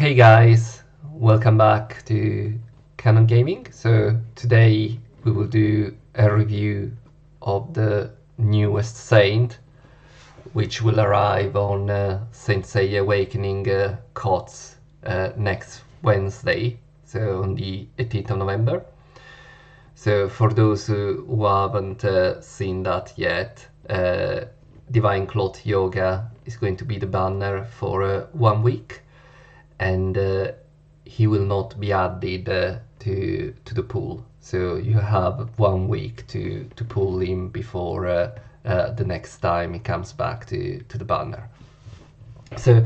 Hey guys, welcome back to Kanon Gaming. So today we will do a review of the newest Saint, which will arrive on Saint Seya Awakening KOTZ next Wednesday, so on the 18th of November. So for those who haven't seen that yet, Divine Cloth Yoga is going to be the banner for 1 week, and he will not be added to the pool. So you have 1 week to pull him before the next time he comes back to the banner. So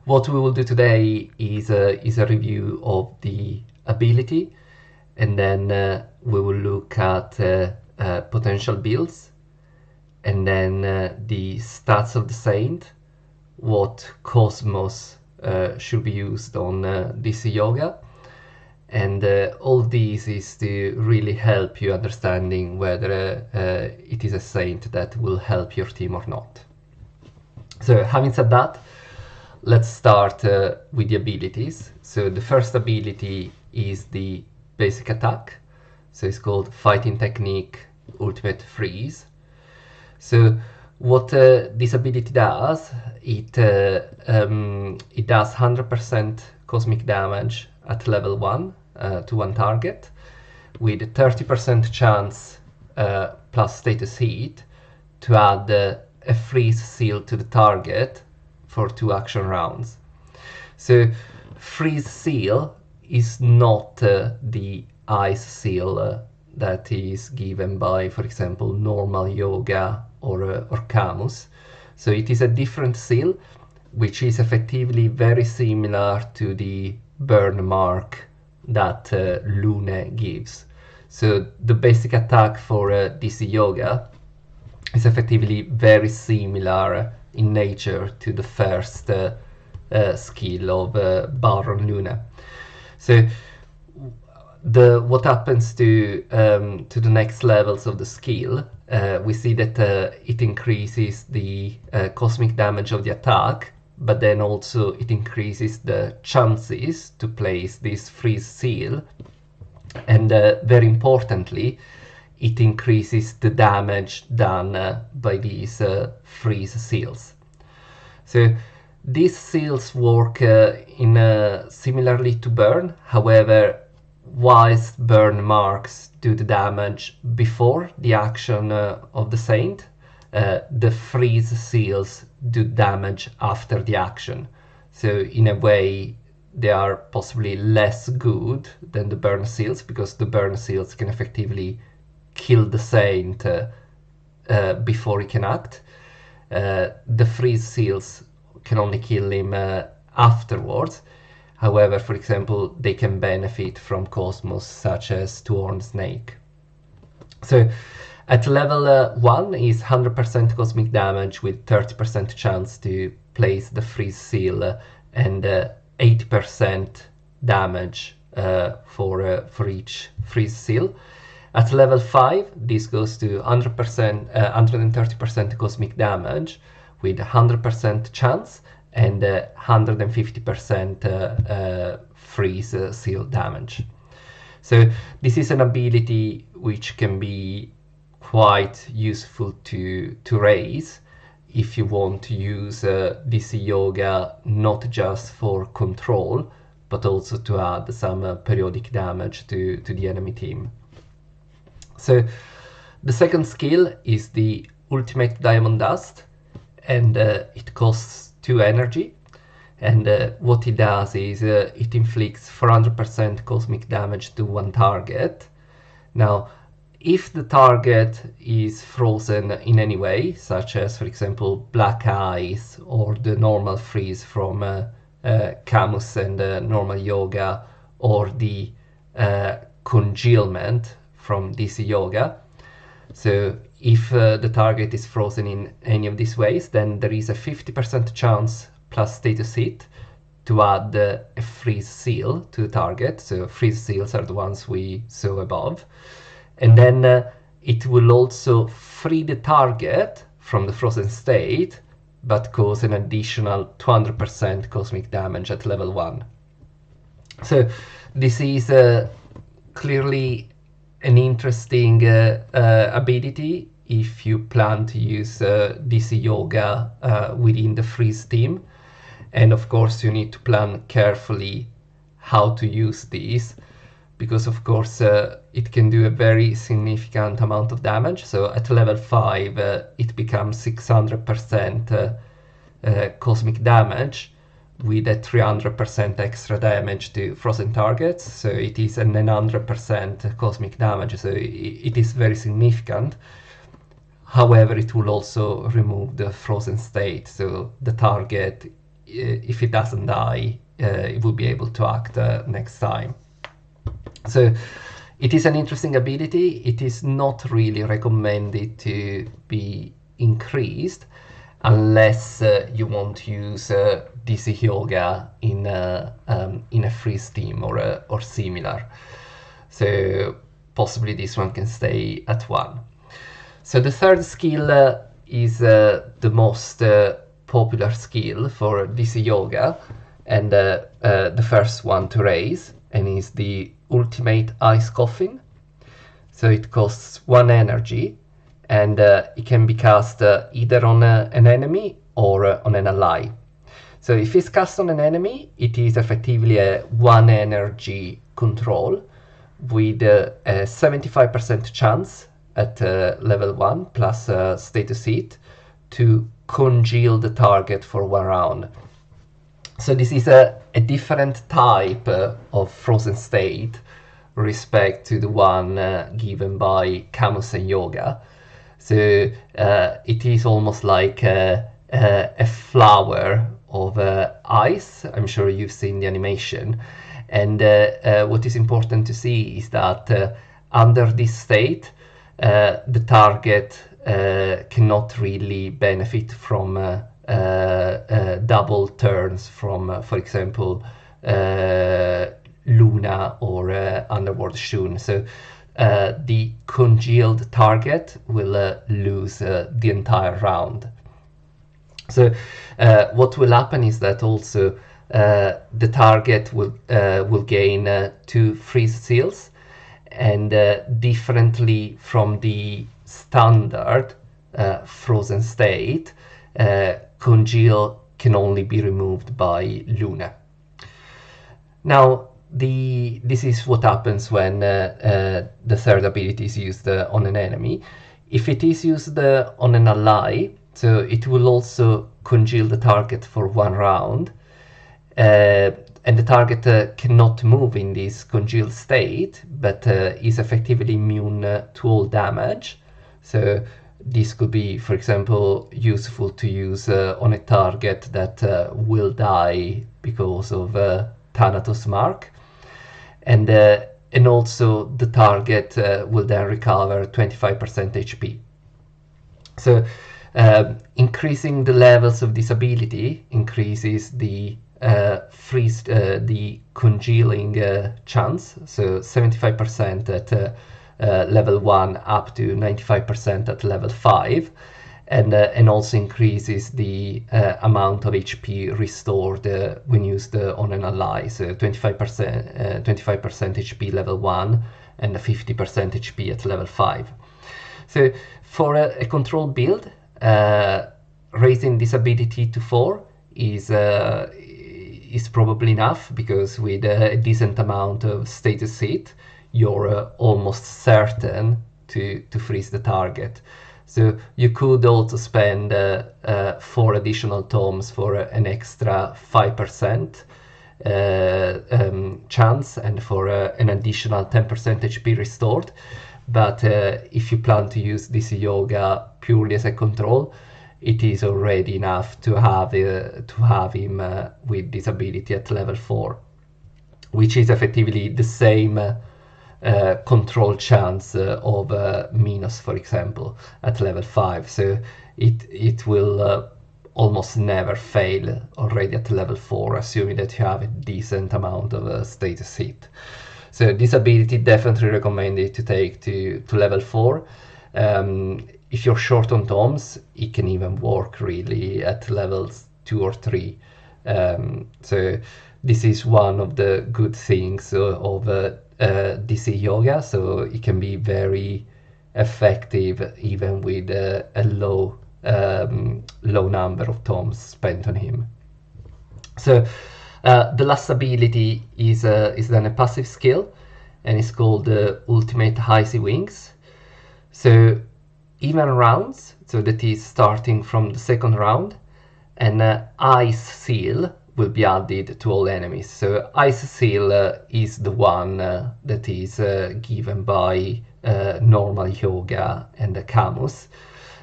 what we will do today is a review of the ability, and then we will look at potential builds, and then the stats of the Saint, what Cosmos should be used on DC Hyoga, and all this is to really help you understanding whether it is a Saint that will help your team or not. So having said that, let's start with the abilities. So the first ability is the basic attack. So it's called Fighting Technique Ultimate Freeze. So what this ability does, it does 100% cosmic damage at level 1 to one target, with 30% chance plus status heat to add a freeze seal to the target for 2 action rounds. So freeze seal is not the ice seal that is given by, for example, normal yoga or Camus. So it is a different seal, which is effectively very similar to the burn mark that Lune gives. So the basic attack for DC Hyoga is effectively very similar in nature to the first skill of Baron Lune. So what happens to the next levels of the skill, we see that it increases the cosmic damage of the attack, but then also it increases the chances to place this freeze seal, and very importantly, it increases the damage done by these freeze seals. So these seals work similarly to burn. However, whilst burn marks do the damage before the action of the Saint, the freeze seals do damage after the action. So in a way, they are possibly less good than the burn seals, because the burn seals can effectively kill the Saint before he can act. The freeze seals can only kill him afterwards. However, for example, they can benefit from Cosmos, such as Two-Horned Snake. So at level 1 is 100% cosmic damage with 30% chance to place the freeze seal, and 80% damage for each freeze seal. At level 5, this goes to 130% cosmic damage with 100% chance and 150% freeze seal damage. So this is an ability which can be quite useful to raise if you want to use DC Hyoga not just for control, but also to add some periodic damage to the enemy team. So the second skill is the Ultimate Diamond Dust, and it costs 2 energy, and what it does is it inflicts 400% cosmic damage to one target. Now, if the target is frozen in any way, such as, for example, black ice or the normal freeze from Camus and normal yoga, or the congealment from DC Hyoga, so if the target is frozen in any of these ways, then there is a 50% chance plus status hit to add a freeze seal to the target. So freeze seals are the ones we saw above. And then it will also free the target from the frozen state, but cause an additional 200% cosmic damage at level 1. So this is clearly an interesting ability if you plan to use DC Hyoga within the Freeze team. And of course you need to plan carefully how to use these, because of course it can do a very significant amount of damage. So at level 5 it becomes 600% cosmic damage with a 300% extra damage to frozen targets. So it is a 900% cosmic damage, so it is very significant. However, it will also remove the frozen state, so the target, if it doesn't die, it will be able to act next time. So it is an interesting ability. It is not really recommended to be increased unless you want to use DC Hyoga in a freeze team or similar. So possibly this one can stay at 1. So the third skill is the most popular skill for DC Hyoga, and the first one to raise, and is the Ultimate Ice Coffin. So it costs 1 energy, and it can be cast either on an enemy or on an ally. So if it's cast on an enemy, it is effectively a 1 energy control with a 75% chance at level 1 plus status hit to congeal the target for 1 round. So this is a different type of frozen state respect to the one given by Kanon Hyoga. So it is almost like a flower of ice. I'm sure you've seen the animation. And what is important to see is that under this state, the target cannot really benefit from double turns from, for example, Luna or Underworld Shun. So the congealed target will lose the entire round. So what will happen is that also the target will gain 2 freeze seals, and differently from the standard frozen state, congeal can only be removed by Luna. Now, this is what happens when the third ability is used on an enemy. If it is used on an ally, so it will also congeal the target for 1 round, and the target cannot move in this congealed state, but is effectively immune to all damage. So this could be, for example, useful to use on a target that will die because of Thanatos Mark, and also the target will then recover 25% HP. So increasing the levels of this ability increases the freeze, the congealing chance, so 75% at level 1 up to 95% at level 5, and also increases the amount of HP restored when used on an ally, so 25% HP level 1 and 50% HP at level 5. So for a control build, raising this ability to 4 is probably enough, because with a decent amount of status hit, you're almost certain to freeze the target. So you could also spend 4 additional tomes for an extra 5% chance, and for an additional 10% HP restored. But if you plan to use DC Hyoga purely as a control, it is already enough to have him with this ability at level 4, which is effectively the same control chance of Minos, for example, at level 5. So it will almost never fail already at level 4, assuming that you have a decent amount of status hit. So this ability definitely recommended to take to level 4. If you're short on tomes, it can even work really at levels 2 or 3. So this is one of the good things of DC Hyoga, so it can be very effective even with a low number of tomes spent on him. So the last ability is then a passive skill, and it's called Ultimate Icy Wings. So even rounds, so that is starting from the second round, and Ice Seal will be added to all enemies. So Ice Seal is the one that is given by normal Hyoga and the Camus.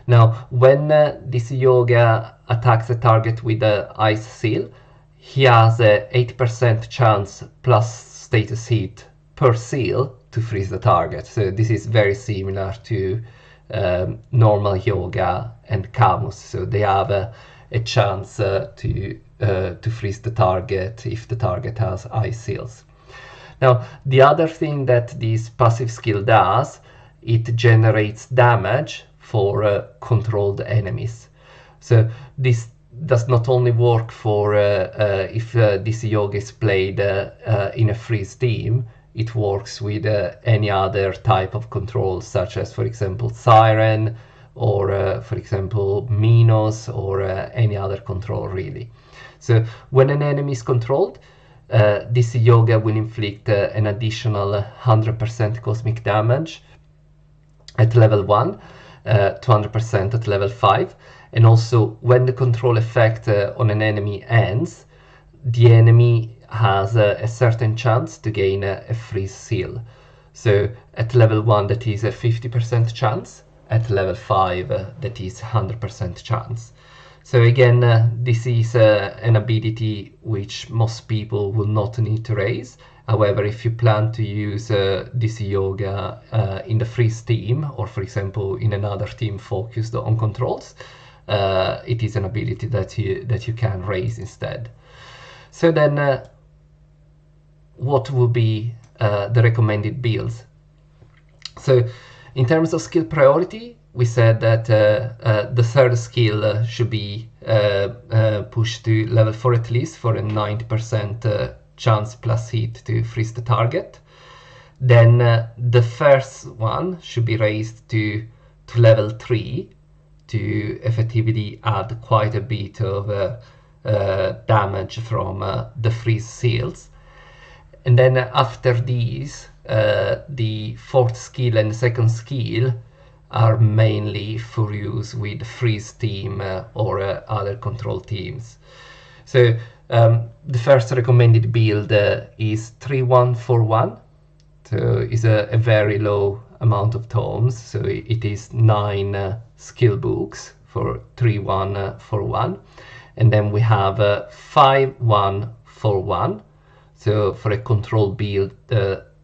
Now, when this Hyoga attacks a target with the Ice Seal, he has a 80% chance plus status hit per seal to freeze the target. So this is very similar to normal Hyoga and Camus. So they have a chance to freeze the target if the target has ice seals. Now, the other thing that this passive skill does, it generates damage for controlled enemies. So this does not only work for if DC Hyoga is played in a freeze team, it works with any other type of control, such as, for example, Siren, or for example, Minos, or any other control, really. So when an enemy is controlled, DC Hyoga will inflict an additional 100% cosmic damage at level 1, 200% at level 5, and also when the control effect on an enemy ends, the enemy has a certain chance to gain a freeze seal. So at level 1 that is a 50% chance, at level 5 that is 100% chance. So again, this is an ability which most people will not need to raise. However, if you plan to use DC Hyoga in the freeze team, or for example in another team focused on controls, it is an ability that you can raise instead. So then what will be the recommended builds? So in terms of skill priority, we said that the third skill should be pushed to level 4 at least for a 90% chance plus hit to freeze the target. Then the first one should be raised to level 3 to effectively add quite a bit of damage from the freeze seals. And then after these, the fourth skill and the second skill are mainly for use with freeze team or other control teams. So the first recommended build is 3141. So it's a very low amount of tomes. So it is 9 skill books for 3141. And then we have 5141. So for a control build,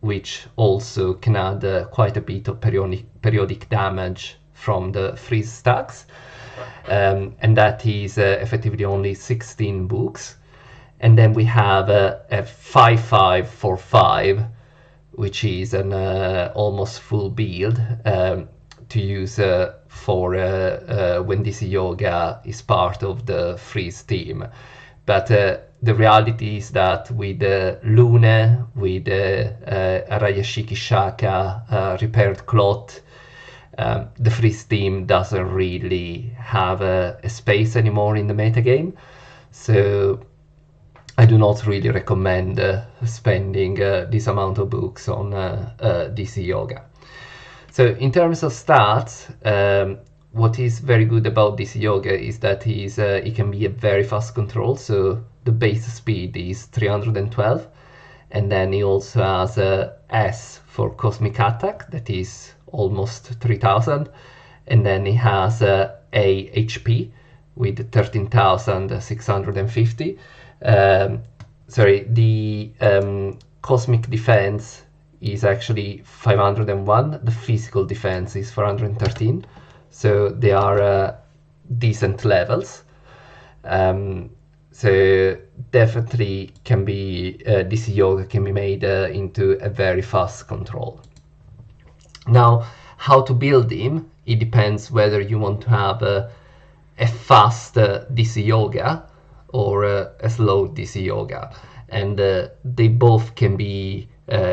which also can add quite a bit of periodic damage from the freeze stacks. And that is effectively only 16 books. And then we have a 5545, which is an almost full build to use for when DC Hyoga is part of the freeze team. But the reality is that with Lune, with Arayashiki Shaka, Repaired Cloth, the freeze team doesn't really have a space anymore in the metagame. So I do not really recommend spending this amount of books on DC Hyoga. So in terms of stats, what is very good about DC Hyoga is that he can be a very fast control. So the base speed is 312, and then he also has a S for Cosmic Attack, that is almost 3000, and then he has a HP with 13,650. The Cosmic Defense is actually 501, the physical defense is 413, so they are decent levels. So definitely can be DC Hyoga can be made into a very fast control. Now, how to build him, it depends whether you want to have a fast DC Hyoga or a slow DC Hyoga. and they both can be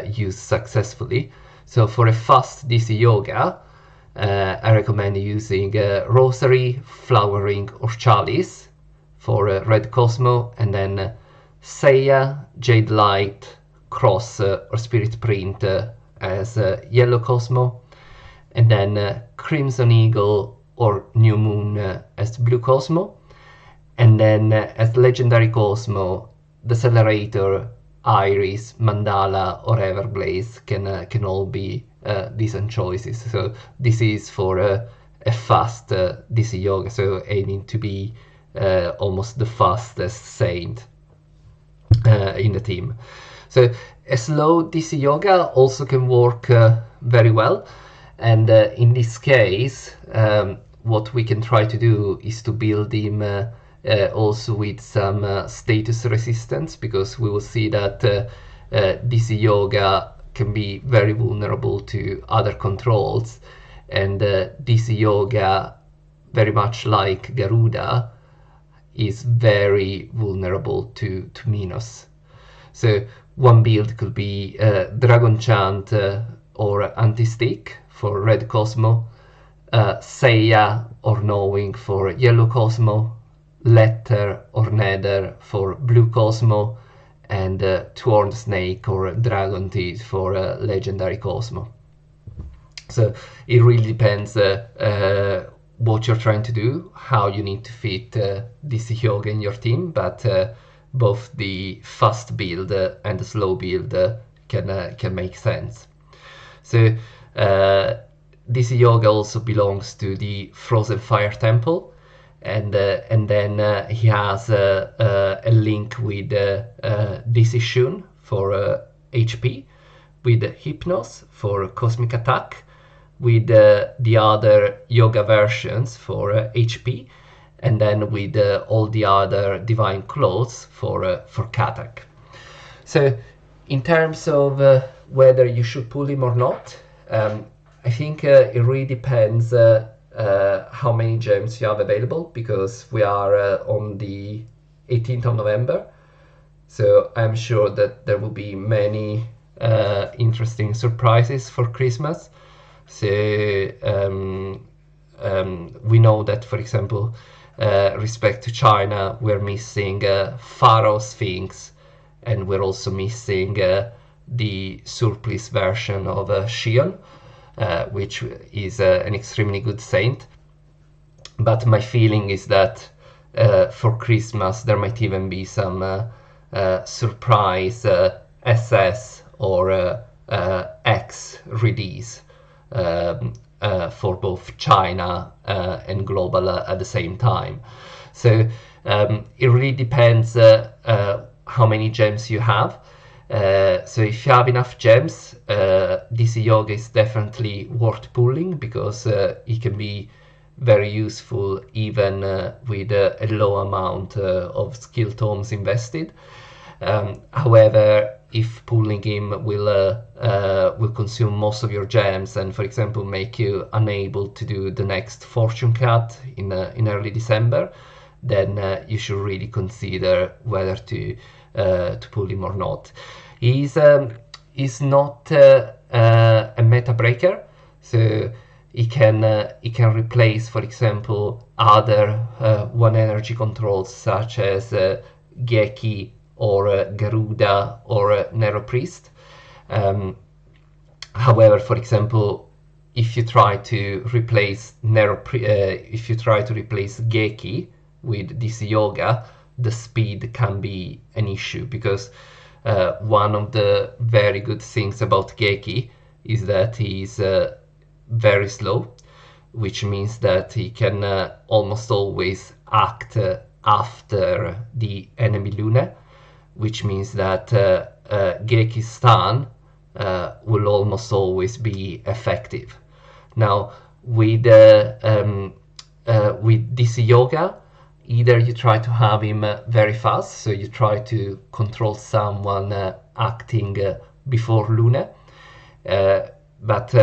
used successfully. So for a fast DC Yoga, I recommend using Rosary, Flowering, or Chalice for Red Cosmo, and then Seya, Jade Light, Cross, or Spirit Print as Yellow Cosmo, and then Crimson Eagle or New Moon as Blue Cosmo, and then as Legendary Cosmo, Decelerator, Iris, Mandala, or Everblaze can all be decent choices. So this is for a fast DC Yoga, so aiming to be almost the fastest saint in the team. So a slow DC Yoga also can work very well, and in this case what we can try to do is to build him also with some status resistance, because we will see that DC Yoga can be very vulnerable to other controls, and DC Yoga, very much like Garuda, is very vulnerable to Minos. So one build could be Dragon Chant or Anti-Stick for Red Cosmo, Seya or Knowing for Yellow Cosmo, Letter or Nether for Blue Cosmo, and Twirled Snake or Dragon Teeth for Legendary Cosmo. So it really depends what you're trying to do, how you need to fit DC Hyoga in your team, but both the fast build and the slow build can make sense. So DC Hyoga also belongs to the Frozen Fire Temple, and then he has a link with DC Shun for HP, with Hypnos for Cosmic Attack, with the other Yoga versions for HP, and then with all the other Divine Clothes for Katak. So in terms of whether you should pull him or not, I think it really depends how many gems you have available, because we are on the 18th of November, so I'm sure that there will be many interesting surprises for Christmas. So we know that, for example, respect to China, we're missing Pharaoh Sphinx, and we're also missing the surplus version of Shion, which is an extremely good saint. But my feeling is that for Christmas there might even be some surprise SS or X release for both China and global at the same time. So it really depends how many gems you have. So if you have enough gems, DC Hyoga is definitely worth pulling, because it can be very useful even with a low amount of skill tomes invested. However, if pulling him will consume most of your gems and, for example, make you unable to do the next fortune cut in early December, then you should really consider whether to pull him or not. He's not a meta breaker, so he can replace, for example, other one energy controls such as Geki or Garuda or Nero Priest. However, for example, if you try to replace Geki with DC Hyoga, the speed can be an issue, because one of the very good things about Geki is that he's very slow, which means that he can almost always act after the enemy Luna, which means that Geki's stun will almost always be effective. Now, with DC Hyoga, either you try to have him very fast, so you try to control someone acting before Luna, but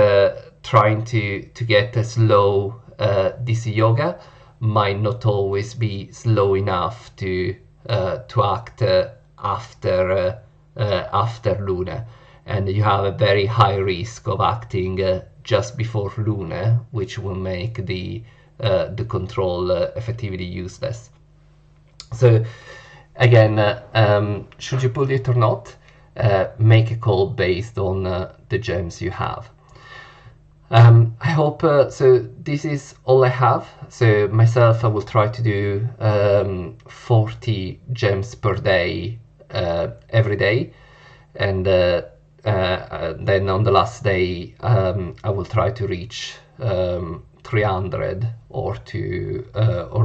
trying to get a slow DC Hyoga might not always be slow enough to act after Lune, and you have a very high risk of acting just before Lune, which will make the control effectively useless. So again, should you pull it or not, make a call based on the gems you have. I hope, so this is all I have. So myself, I will try to do 40 gems per day every day, and then on the last day I will try to reach 300 or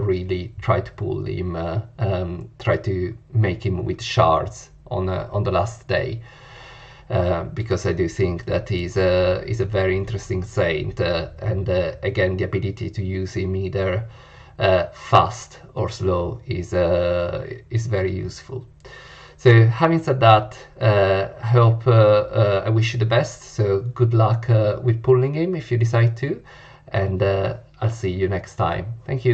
really try to pull him, try to make him with shards on the last day. Because I do think that he's a very interesting saint, and again, the ability to use him either fast or slow is very useful. So having said that, I hope, I wish you the best, so good luck with pulling him if you decide to, and I'll see you next time. Thank you.